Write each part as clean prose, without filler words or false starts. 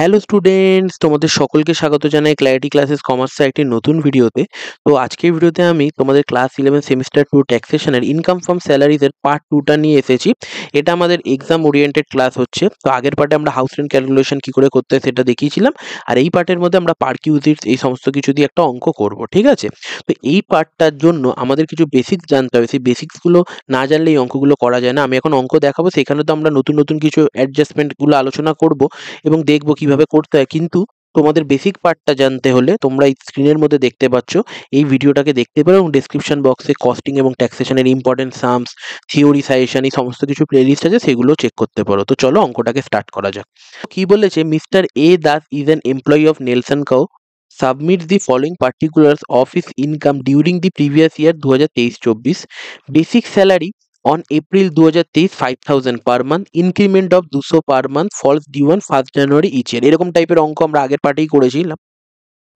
Hello students, তোমাদের সকলকে স্বাগত জানাই ক্ল্যারিটি ক্লাসেস কমার্সের একটি নতুন ভিডিওতে। তো আজকের ভিডিওতে আমি তোমাদের ক্লাস 11 সেমিস্টার 2 ট্যাক্সেশনের ইনকাম ফ্রম স্যালারিজের পার্ট 2টা নিয়ে এসেছি। এটা আমাদের এক্সাম ওরিয়েন্টেড ক্লাস হচ্ছে। তো আগের পার্টে আমরা হাউস রেন্ট ক্যালকুলেশন কি করে করতে হয় সেটা দেখিয়েছিলাম, আর এই পার্টের মধ্যে আমরা পারকিউজিটস এই সমস্ত কিছু দিয়ে একটা অঙ্ক করব, ঠিক আছে? তো এই পার্টটার জন্য আমাদের কিছু বেসিক্স জানতে হবে। সেই বেসিক্সগুলো না জানলে এই অঙ্কগুলো করা যায় না। আমি এখন অঙ্ক দেখাবো, সেখানে তো আমরা নতুন নতুন কিছু অ্যাডজাস্টমেন্টগুলো আলোচনা করব এবং দেখবো কিভাবে করতে হয়। কিন্তু তোমাদের বেসিক পার্টটা জানতে হলে তোমরা এই স্ক্রিনের মধ্যে দেখতে পাচ্ছ, এই ভিডিওটাকে দেখতে পারো, এবং ডেসক্রিপশন বক্সে কস্টিং এবং ট্যাক্সেশনের ইম্পর্টেন্ট সামস, থিওরি, সাজেশন এই সমস্ত কিছু প্লেলিস্ট আছে, সেগুলো চেক করতে পারো। তো চলো অঙ্কটাকে স্টার্ট করা যাক। কি বলেছে, mister A Das is an employee of Nelson cow submits the following particulars of his income during the previous year 2023-24. Basic salary on April 2023 5,000 per month, increment of 200 per month, falls due on 1st January each year। এরকম টাইপের অঙ্ক আমরা আগের পার্টেই করেছিলাম।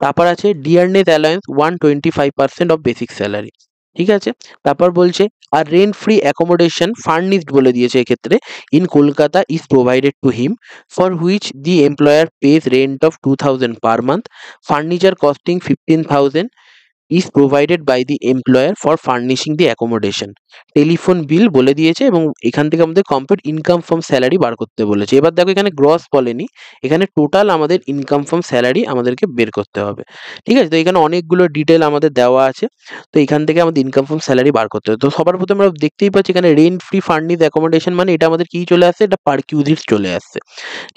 তারপর আছে dearness allowance 125% of basic salary, ঠিক আছে? তারপর বলছে আর রেন্ট ফ্রি অ্যাকোমোডেশন ফার্নিশড বলে দিয়েছে এক্ষেত্রে in Kolkata is provided to him for which the employer page rent of 2,000 per month, furniture costing 15,000 is provided by the employer for furnishing the accommodation। Telephone bill বলে দিয়েছে এবং এখান থেকে আমাদের complete income from salary বার করতে বলেছে। এবার দেখো, এখানে গ্রস বলেনি, এখানে টোটাল আমাদের ইনকাম ফ্রম স্যালারি আমাদেরকে বের করতে হবে, ঠিক আছে? তো এখানে অনেকগুলো ডিটেল আমাদের দেওয়া আছে। তো এখান থেকে আমাদের ইনকাম ফ্রম স্যালারি বার করতে হবে। তো সবার প্রথমে আমরা দেখতেই পাচ্ছি এখানে রেন্ট ফ্রি ফার্নিশ অ্যাকোমোডেশন, মানে এটা আমাদের কি চলে আসছে, এটা পারকিউজিটস চলে আসছে,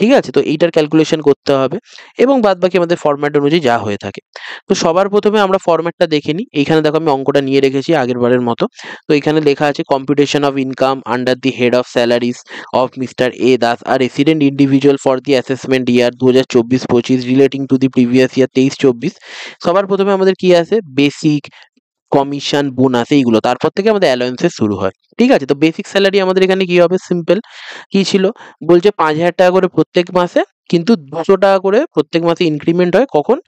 ঠিক আছে? তো এইটার ক্যালকুলেশন করতে হবে এবং বাদ বাকি আমাদের ফরম্যাট অনুযায়ী যা হয়ে থাকে। তো সবার প্রথমে আমরা ফরম্যাটটা দেখে নিই। এইখানে দেখো আমি অঙ্কটা নিয়ে রেখেছি আগের বারের মতো। তো এখানে লেখা আছে computation of income under the head of salaries of mister A Das are resident individual for the assessment year 2024-25 relating to the previous year 23-24। সবার প্রথমে আমাদের কি আছে, বেসিক, কমিশন, বোনাস এইগুলো, তারপর থেকে আমাদের অ্যালাউন্সেস শুরু হয়, ঠিক আছে? তো বেসিক স্যালারি আমাদের এখানে কি হবে, সিম্পল কি ছিল, বলছে 5,000 টাকা করে প্রত্যেক মাসে, কিন্তু 200 টাকা করে প্রত্যেক মাসে ইনক্রিমেন্ট হয় কখন,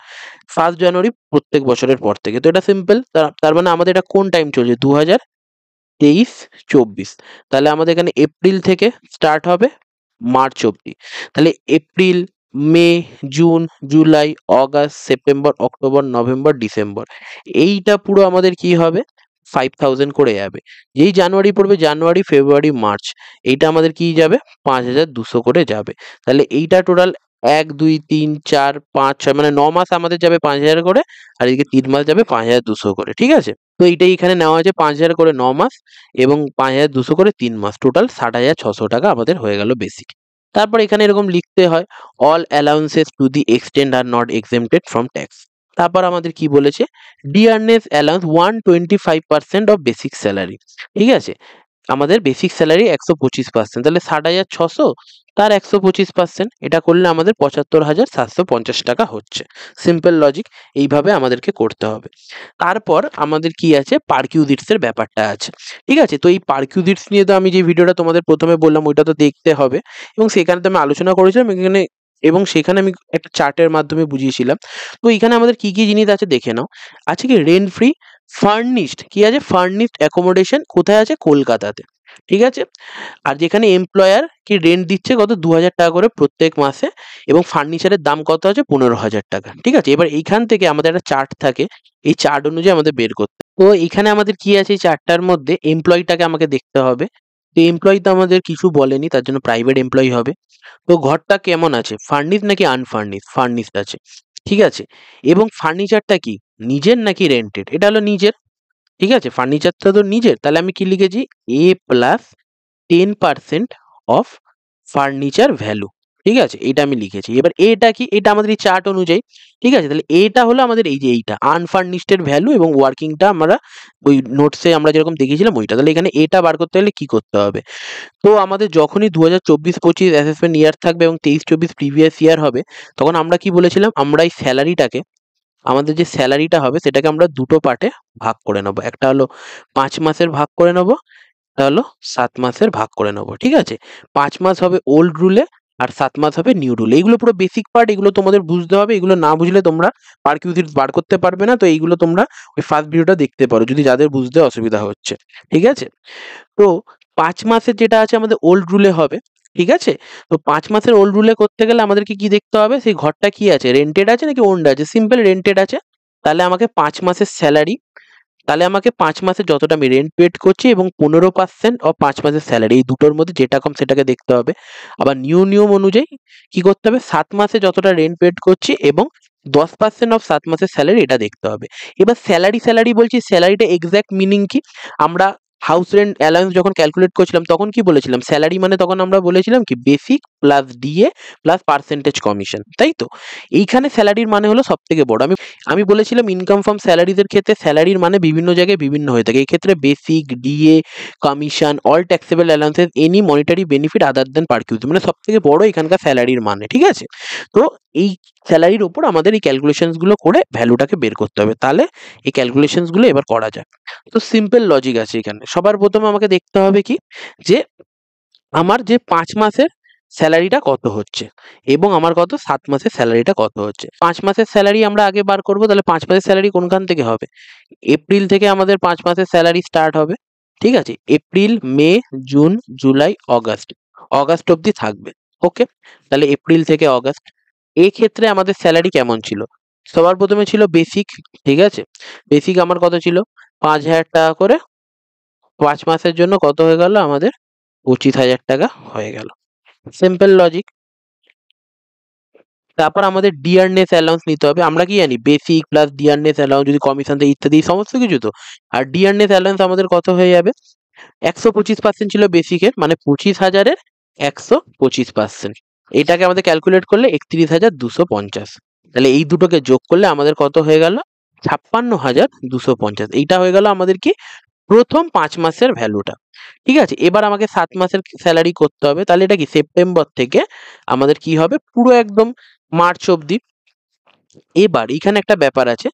1 জানুয়ারি প্রত্যেক বছরের পর থেকে। তো এটা সিম্পল। তার মানে আমাদের এটা কোন টাইম চলছে, 2023-24। তাহলে আমাদের এখানে এপ্রিল থেকে স্টার্ট হবে মার্চ অব্দি। তাহলে April, May, June, July, August, September, October, November, December, এইটা পুরো আমাদের কি হবে, 5,000 করে যাবে। যেই জানুয়ারি পড়বে, জানুয়ারি, ফেব্রুয়ারি, মার্চ, এইটা আমাদের কি যাবে, 5,200 করে যাবে। তাহলে এইটা টোটাল 1, 2, 3, 4, 5, 6 মানে 9 মাস আমাদের যাবে 5,000 করে, আর এদিকে 3 মাস যাবে 5,200 করে, ঠিক আছে? তো এইটাই এখানে নেওয়া হয়েছে, 5,000 করে 9 মাস এবং 5,200 করে 3 মাস, টোটাল 60,600 টাকা আমাদের হয়ে গেল বেসিক। তারপর এখানে এরকম লিখতে হয়, all allowances to the extend are not exempted from tax. তারপর আমাদের কি বলেছে, dearness allowance 125% of basic salary, ঠিক আছে? আমাদের বেসিক স্যালারি 125%, তাহলে 60,600 তার 125%, এটা করলে আমাদের 75,750 টাকা হচ্ছে। সিম্পল লজিক, এইভাবে আমাদেরকে করতে হবে। তারপর আমাদের কি আছে, পারকিউজিটসের ব্যাপারটা আছে, ঠিক আছে? তো এই পারকিউজিটস নিয়ে তো আমি যে ভিডিওটা তোমাদের প্রথমে বললাম ওইটা তো দেখতে হবে, এবং সেখানে তো আমি আলোচনা করেছিলাম এখানে, এবং সেখানে আমি একটা চার্টের মাধ্যমে বুঝিয়েছিলাম। তো এখানে আমাদের কি কি জিনিস আছে দেখে নাও। আছে কি, রেন্ট ফ্রি ফার্নিশড, কি আছে, ফার্নিশড অ্যাকোমোডেশন কোথায় আছে, কলকাতাতে, ঠিক আছে? আর যেখানে এমপ্লয়ার কি রেন্ট দিচ্ছে কত, 2,000 টাকা করে প্রত্যেক মাসে, এবং ফার্নিচারের দাম কত আছে, 15,000 টাকা, ঠিক আছে? এবার এইখান থেকে আমাদের একটা চার্ট থাকে, এই চার্ট অনুযায়ী আমাদের বের করতে। তো এখানে আমাদের কি আছে, এই চার্টটার মধ্যে এমপ্লয়িটাকে আমাকে দেখতে হবে। তো এমপ্লয়ি তো আমাদের কিছু বলেনি, তার জন্য প্রাইভেট এমপ্লয়ি হবে। তো ঘরটা কেমন আছে, ফার্নিশ নাকি আনফার্নিশ, ফার্নিশড আছে, ঠিক আছে? এবং ফার্নিচারটা কি নিজের নাকি রেন্টেড, এটা হলো নিজের, ঠিক আছে? ফার্নিচারটা তো নিজের, তাহলে আমি কি লিখেছি, এ প্লাস 10% অফ ফার্নিচার ভ্যালু, ঠিক আছে? এটা আমি লিখেছি। এবার এটা কি, এটা আমাদের এই চার্ট অনুযায়ী, ঠিক আছে? তাহলে এটা হলো আমাদের এই যে এইটা আনফার্নিশডের ভ্যালু, এবং ওয়ার্কিংটা আমরা ওই নোটসে আমরা যেরকম দেখিয়েছিলাম ওইটা। তাহলে এখানে এটা বার করতে হলে কি করতে হবে, তো আমাদের যখনই 2024-25 অ্যাসেসমেন্ট ইয়ার থাকবে এবং 23-24 প্রিভিয়াস ইয়ার হবে, তখন আমরা কি বলেছিলাম, আমরা এই স্যালারিটাকে, আমাদের যে স্যালারিটা হবে সেটাকে আমরা দুটো পার্টে ভাগ করে নেবো। একটা হলো 5 মাসের ভাগ করে নেবো, একটা হলো 7 মাসের ভাগ করে নেবো, ঠিক আছে? 5 মাস হবে ওল্ড রুলে আর 7 মাস হবে নিউ রুলে। এইগুলো পুরো বেসিক পার্ট, এগুলো তোমাদের বুঝতে হবে। এগুলো না বুঝলে তোমরা পারকিউজিটস বার করতে পারবে না। তো এইগুলো তোমরা ওই ফার্স্ট ভিডিওটা দেখতে পারো যদি যাদের বুঝতে অসুবিধা হচ্ছে, ঠিক আছে? তো 5 মাসের যেটা আছে আমাদের ওল্ড রুলে হবে, ঠিক আছে? তো 5 মাসের ওল্ড রুলে করতে গেলে আমাদেরকে কি দেখতে হবে? সেই ঘরটা কি আছে? রেন্টেড আছে নাকি ওন্ড আছে? সিম্পল রেন্টেড আছে। তাহলে আমাকে ৫ মাসের স্যালারি, তাহলে আমাকে ৫ মাসে যতটা আমি রেন্ট পেড করছি এবং 15% অফ ৫ মাসের স্যালারি, এই দুটোর মধ্যে যেটা কম সেটাকে দেখতে হবে। আবার নিয়ম অনুযায়ী কি করতে হবে? ৭ মাসে যতটা রেন্ট পেড করছি এবং 10% অফ ৭ মাসের স্যালারি, এটা দেখতে হবে। এবার স্যালারি বলছি, স্যালারিটা এক্সাক্ট মিনিং কি? আমরা হাউস রেন্ট অ্যালাউন্স যখন ক্যালকুলেট করছিলাম তখন কি বলেছিলাম? স্যালারি মানে তখন আমরা বলেছিলাম কি? Basic plus DA plus percentage commission, তাই তো? এইখানে স্যালারির মানে হলো সবথেকে বড়। আমি বলেছিলাম ইনকাম ফ্রম স্যালারিজের ক্ষেত্রে স্যালারির মানে বিভিন্ন জায়গায় বিভিন্ন হয়ে থাকে। এই ক্ষেত্রে basic, DA, commission, all taxable allowances, any monetary benefit other than perquisites, মানে সবথেকে বড় এখানকার স্যালারির মানে, ঠিক আছে? তো এই স্যালারির ওপর আমাদের এই ক্যালকুলেশনস গুলো করে ভ্যালুটাকে বের করতে হবে। তাহলে এই ক্যালকুলেশনস গুলো এবার করা যাক। তো সিম্পল লজিক আছে এখানে। সবার প্রথমে আমাকে দেখতে হবে কি? যে আমার যে ৫ মাসের স্যালারিটা কত হচ্ছে এবং আমার কত ৭ মাসের স্যালারিটা কত হচ্ছে। ৫ মাসের স্যালারি আমরা আগে বার করব। তাহলে ৫ মাসের স্যালারি কোনখান থেকে হবে? এপ্রিল থেকে আমাদের ৫ মাসের স্যালারি স্টার্ট হবে। ঠিক আছে? April, May, June, July, August. August অবধি থাকবে। ওকে? তাহলে এপ্রিল থেকে অগাস্ট। এক্ষেত্রে আমাদের স্যালারি কেমন ছিল? সবার প্রথমে ছিল বেসিক, ঠিক আছে? বেসিক আমার কত ছিল? ৫,০০০ টাকা করে। ৫ মাসের জন্য কত হয়ে গেল আমাদের? ২৫,০০০ টাকা হয়ে গেল। Simple logic. তারপর আমাদের ডিয়ারনেস অ্যালাউন্স নিতে হবে। আমরা কি জানি? বেসিক প্লাস ডিয়ারনেস অ্যালাউন্স যদি কমিশন দেয় ইত্যাদি সমস্ত কিছু তো। আর ডিয়ারনেস অ্যালাউন্স আমাদের কত হয়ে যাবে? ১২৫% ছিল বেসিকের, মানে ২৫,০০০-এর ১২৫%। এটাকে আমাদের ক্যালকুলেট করলে ৩১,২৫০। তাহলে এই দুটোকে যোগ করলে আমাদের কত হয়ে গেল? ৫৬,২৫০। এইটা হয়ে গেল আমাদের কি? প্রথম ৫ মাসের ভ্যালুটা। ঠিক আছে? এবার আমাকে ৭ মাসের স্যালারি করতে হবে। তাহলে এটা কি? সেপ্টেম্বর থেকে আমাদের কি হবে? পুরো একদম মার্চ অবধি। এবার এইখানে একটা ব্যাপার আছে।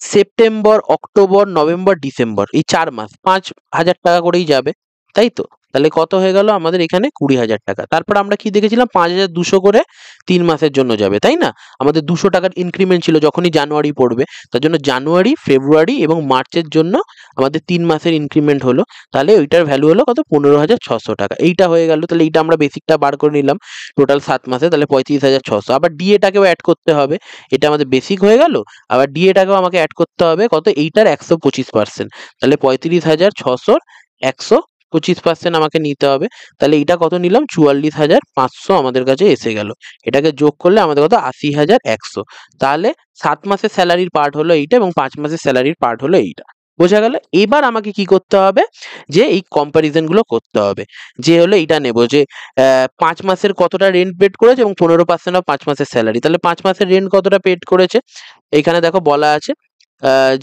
সেপ্টেম্বর, অক্টোবর, নভেম্বর, ডিসেম্বর, এই ৪ মাস ৫,০০০ টাকা করেই যাবে। তাই তো? তাহলে কত হয়ে গেল আমাদের এখানে? ২০,০০০ টাকা। তারপর আমরা কি দেখেছিলাম? ৫,২০০ করে ৩ মাসের জন্য যাবে, তাই না? আমাদের ২০০ টাকার ইনক্রিমেন্ট ছিল যখনই জানুয়ারি পড়বে। তার জন্য জানুয়ারি, ফেব্রুয়ারি এবং মার্চের জন্য আমাদের ৩ মাসের ইনক্রিমেন্ট হলো। তাহলে ওইটার ভ্যালু হলো কত? ১৫,৬০০ টাকা। এইটা হয়ে গেল। তাহলে এইটা আমরা বেসিকটা বার করে নিলাম। টোটাল ৭ মাসে তাহলে ৩৫,৬০০। আবার ডিএটাকেও এড করতে হবে। এটা আমাদের বেসিক হয়ে গেল। আবার ডিএটাকেও আমাকে অ্যাড করতে হবে কত? এইটার ১২৫%। তাহলে ৩৫,৬০০-র ১২৫% আমাকে নিতে হবে। তাহলে এইটা কত নিলাম? ৪৪,৫০০ আমাদের কাছে এসে গেল। এটাকে যোগ করলে আমাদের কত? ৮০,১০০। তাহলে ৭ মাসের স্যালারির পার্ট হলো এইটা এবং ৫ মাসের স্যালারির পার্ট হলো এইটা। বোঝা গেল? এবার আমাকে কি করতে হবে? যে এই কম্প্যারিজন গুলো করতে হবে। যে হলো এইটা নেব যে ৫ মাসের কতটা রেন্ট পেড করেছে এবং ১৫% অফ ৫ মাসের স্যালারি। তাহলে ৫ মাসের রেন্ট কতটা পেড করেছে? এইখানে দেখো বলা আছে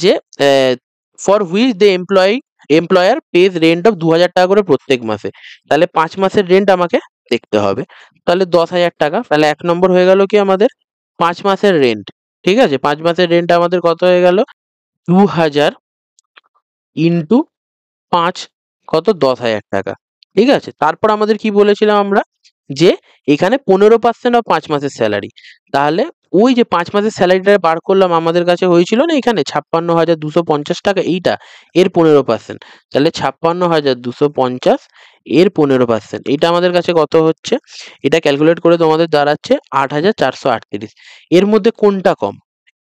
যে for which the employer page rent of ২,০০০ টাকা করে প্রত্যেক মাসে। তাহলে ৫ মাসের রেন্ট আমাকে দেখতে হবে। তাহলে ১০,০০০ টাকা। তাহলে ১ নম্বর হয়ে গেল কি আমাদের? ৫ মাসের রেন্ট। ঠিক আছে? ৫ মাসের রেন্ট আমাদের কত হয়ে গেল? ২,০০০ ইন্টু ৫ কত? ১০,০০০ টাকা। ঠিক আছে? তারপর আমাদের কি বলেছিলাম আমরা? যে এখানে ১৫% অফ ৫ মাসের স্যালারি। তাহলে ওই যে ৫ মাসের স্যালারিটা বার করলাম আমাদের কাছে হয়েছিল না এখানে ৫৬,২৫০ টাকা, এইটা এর ১৫%। তাহলে ৫৬,২৫০ এর ১৫%। এইটা আমাদের কাছে কত হচ্ছে? এটা ক্যালকুলেট করে তোমাদের দাঁড়াচ্ছে ৮,৪৩৮। এর মধ্যে কোনটা কম?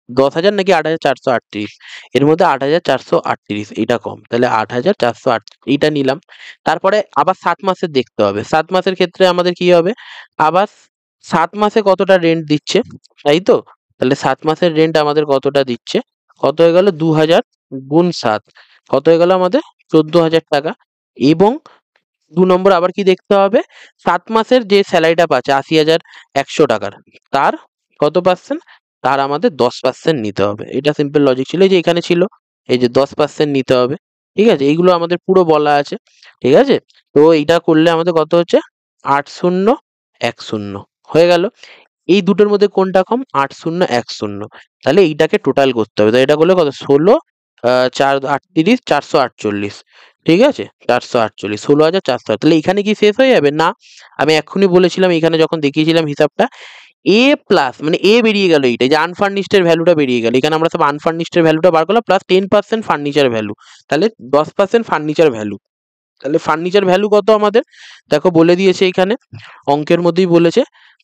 ১০,০০০ নাকি ৮,৪৩৮? এর মধ্যে ৮,৪৩৮ এইটা কম। তাহলে ৮,৪০৮ এইটা নিলাম। তারপরে আবার ৭ মাসের দেখতে হবে। ৭ মাসের ক্ষেত্রে আমাদের কি হবে? আবার ৭ মাসে কতটা রেন্ট দিচ্ছে, তাই তো? তাহলে ৭ মাসের রেন্ট আমাদের কতটা দিচ্ছে? কত হয়ে গেল? ২,০০০ গুণ ৭ কত হয়ে গেল আমাদের? ১৪,০০০ টাকা। এবং ২ নম্বর আবার কি দেখতে হবে? ৭ মাসের যে স্যালারিটা পাচ্ছে ৮০,১০০ টাকার, তার কত পার্সেন্ট? তার আমাদের ১০% নিতে হবে। এটা সিম্পল লজিক ছিল। এই যে এখানে ছিল, এই যে ১০% নিতে হবে। ঠিক আছে? এইগুলো আমাদের পুরো বলা আছে। ঠিক আছে? তো এইটা করলে আমাদের কত হচ্ছে? ৮,০১০ হয়ে গেল। এই দুটোর মধ্যে কোনটা কম? ৮,০১০। তাহলে এইটাকে টোটাল করতে হবে। তো এটা করলে কত? ১৬ ৪ ৩৮ ৪৪৮। ঠিক আছে? ৪৪৮ ১৬,৪০০। তাহলে এখানে কি শেষ হয়ে যাবে? না। আমি এক্ষুনি বলেছিলাম এখানে যখন দেখিয়েছিলাম হিসাবটা, এ প্লাস মানে এ বেরিয়ে গেল এইটা। এই যে আনফার্নিশড এর ভ্যালুটা বেরিয়ে গেল। এখানে আমরা সব আনফার্নিশড এর ভ্যালুটা বার করলাম প্লাস 10% ফার্নিচার ভ্যালু। তাহলে 10% ফার্নিচার ভ্যালু। তাহলে ফার্নিচার ভ্যালু কত আমাদের, দেখো বলে দিয়েছে এখানে অঙ্কের মধ্যেই বলেছে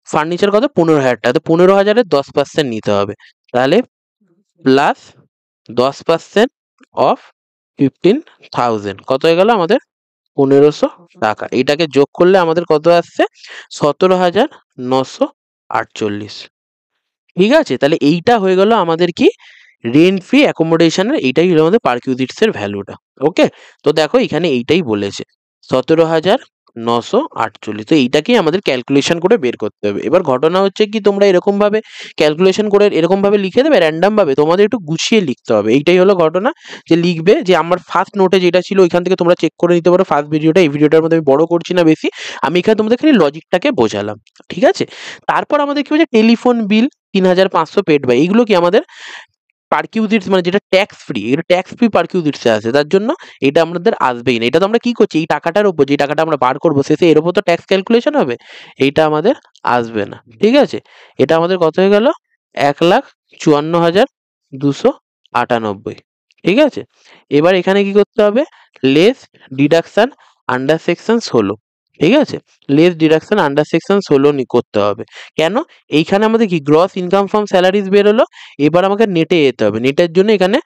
ফার্নিচার কত 15,000 টাকা, তো 15,000-এর 10% নিতে হবে, তাহলে প্লাস 10% অফ 15,000 কত হয়ে গেল আমাদের 1500 টাকা। এইটাকে যোগ করলে আমাদের কত আসছে 17,948। ঠিক আছে, তাহলে এইটা হয়ে গেল আমাদের কি রেন্ট ফ্রি অ্যাকোমোডেশনের, এইটাই হলো আমাদের পার্কিউজিটসের ভ্যালুটা। ওকে, তো দেখো এখানে এইটাই বলেছে 17,948, তো এইটাকেই আমাদের ক্যালকুলেশন করে বের করতে হবে। এবার ঘটনা হচ্ছে কি তোমরা এরকম ভাবে ক্যালকুলেশন করে এরকম ভাবে লিখে দেবে র্যান্ডম ভাবে, তোমাদের একটু গুছিয়ে লিখতে হবে। এইটাই হলো ঘটনা, যে লিখবে যে আমার ফার্স্ট নোটে যেটা ছিল ওইখান থেকে তোমরা চেক করে নিতে পারো ফার্স্ট ভিডিওটা। এই ভিডিওটার মধ্যে আমি বড় করছি না বেশি, আমি এখানে তোমাদের খালি লজিকটাকে বোঝালাম। ঠিক আছে, তারপর আমাদের কি হচ্ছে টেলিফোন বিল 3,500 পেড বাই, এইগুলো কি আমাদের পার্কিউজিটস মানে যেটা ট্যাক্স ফ্রি, এটা ট্যাক্স ফ্রি পার্কিউজিটসে আছে, তার জন্য এটা আমাদের আসবেই না। এটা তো আমরা কি করছি এই টাকাটার উপর, যে টাকাটা আমরা বার করবো শেষে এর উপর তো ট্যাক্স ক্যালকুলেশন হবে, এইটা আমাদের আসবে না। ঠিক আছে, এটা আমাদের কত হয়ে গেল 1,54,298। ঠিক আছে, এবার এখানে কি করতে হবে লেস ডিডাকশন আন্ডার সেকশন 16। ঠিক আছে, লেস ডিডাকশন আন্ডার সেকশন 16 করতে হবে। কেন, এইখানে আমাদের কি গ্রস ইনকাম ফ্রম স্যালারিজ বেরোলো, এবার আমাকে নেটে যেতে হবে। নেটের জন্য এখানে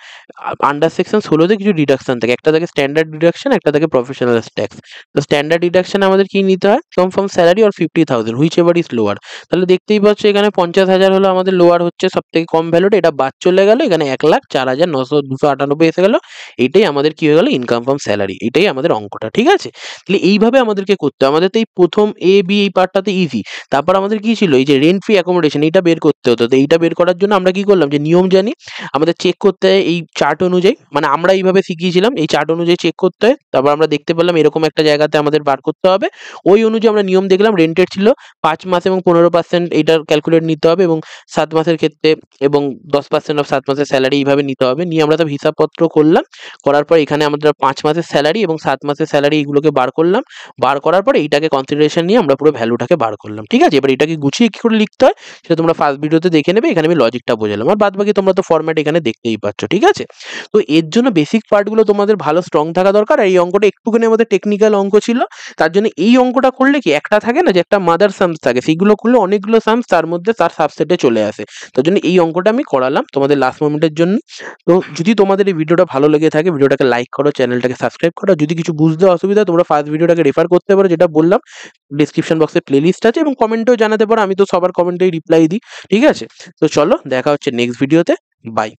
আন্ডার সেকশন 16-তে কিছু ডিডাকশন থাকে, একটা থাকে স্ট্যান্ডার্ড ডিডাকশন, একটা থাকে প্রফেশনাল ট্যাক্স। তো স্ট্যান্ডার্ড ডিডাকশন আমাদের কি নিতে হয় কম from salary or 50,000 whichever is lower. তাহলে দেখতেই পাচ্ছ এখানে 50,000 হলো আমাদের লোয়ার হচ্ছে সব থেকে কম ভ্যালুটা, এটা বাদ চলে গেল, এখানে 1,04,298 এসে গেল। এইটাই আমাদের কি হয়ে গেল ইনকাম ফ্রম স্যালারি, এটাই আমাদের অঙ্কটা। ঠিক আছে, তাহলে এইভাবে আমাদেরকে করতে হবে। আমাদের তো এই প্রথম এ বি এই পার্টটাতে ইজি, তারপর আমাদের কি ছিল এই যে রেন্ট ফ্রি অ্যাকোমোডেশন, এইটা বের করতে হতো। তো এইটা বের করার জন্য আমরা কি করলাম যে নিয়ম জানি, আমাদের চেক করতে হয় এই চার্ট অনুযায়ী, মানে আমরা এইভাবে শিখিয়েছিলাম এই চার্ট অনুযায়ী চেক করতে হয়। তারপর আমরা দেখতে পেলাম এরকম একটা জায়গাতে আমাদের বার করতে হবে, ওই অনুযায়ী আমরা নিয়ম দেখলাম রেন্টের ছিল 5 মাস এবং 15% এইটার ক্যালকুলেট নিতে হবে, এবং 7 মাসের ক্ষেত্রে এবং 10% অফ 7 মাসের স্যালারি এইভাবে নিতে হবে। নিয়ে আমরা সব হিসাবপত্র করলাম, করার পর এখানে আমরা 5 মাসের স্যালারি এবং 7 মাসের স্যালারি এইগুলোকে বার করলাম, বার করার পরে এইটাকে কনসিডারেশন নিয়ে আমরা পুরো ভ্যালুটাকে বার করলাম। ঠিক আছে, এবার এটাকে গুছিয়ে কি করে লিখতে হয় সেটা তোমরা ফার্স্ট ভিডিওতে দেখে নেবে, এখানে আমি লজিকটা বোঝালাম, আর বাদ বাকি তোমরা তো ফরম্যাট এখানে দেখতেই পাচ্ছ। ঠিক আছে, তো এর জন্য বেসিক পার্টগুলো তোমাদের ভালো স্ট্রং থাকা দরকার। আর এই অঙ্কটা একটুখানি আমাদের টেকনিক্যাল অঙ্ক ছিল, তার জন্য এই অঙ্কটা করলে কি একটা থাকে না যে একটা মাদার সামস থাকে, সেইগুলো করলে অনেকগুলো সামস তার মধ্যে তার সাবসেটে চলে আসে। তার জন্য এই অঙ্কটা আমি করালাম তোমাদের লাস্ট মোমেন্টের জন্য। তো যদি তোমাদের এই ভিডিওটা ভালো লেগে থাকে ভিডিওটাকে লাইক করো, চ্যানেলটাকে সাবস্ক্রাইব করো। যদি কিছু বুঝতে অসুবিধা তোমরা ফার্স্ট ভিডিওটাকে রেফার করতে পারো, যেটা বললাম ডিসক্রিপশন বক্সে প্লেলিস্ট আছে, এবং কমেন্টেও জানাতে পারো, আমি তো সবার কমেন্টেই রিপ্লাই দিই। ঠিক আছে, তো চলো দেখা হচ্ছে নেক্সট ভিডিওতে, বাই।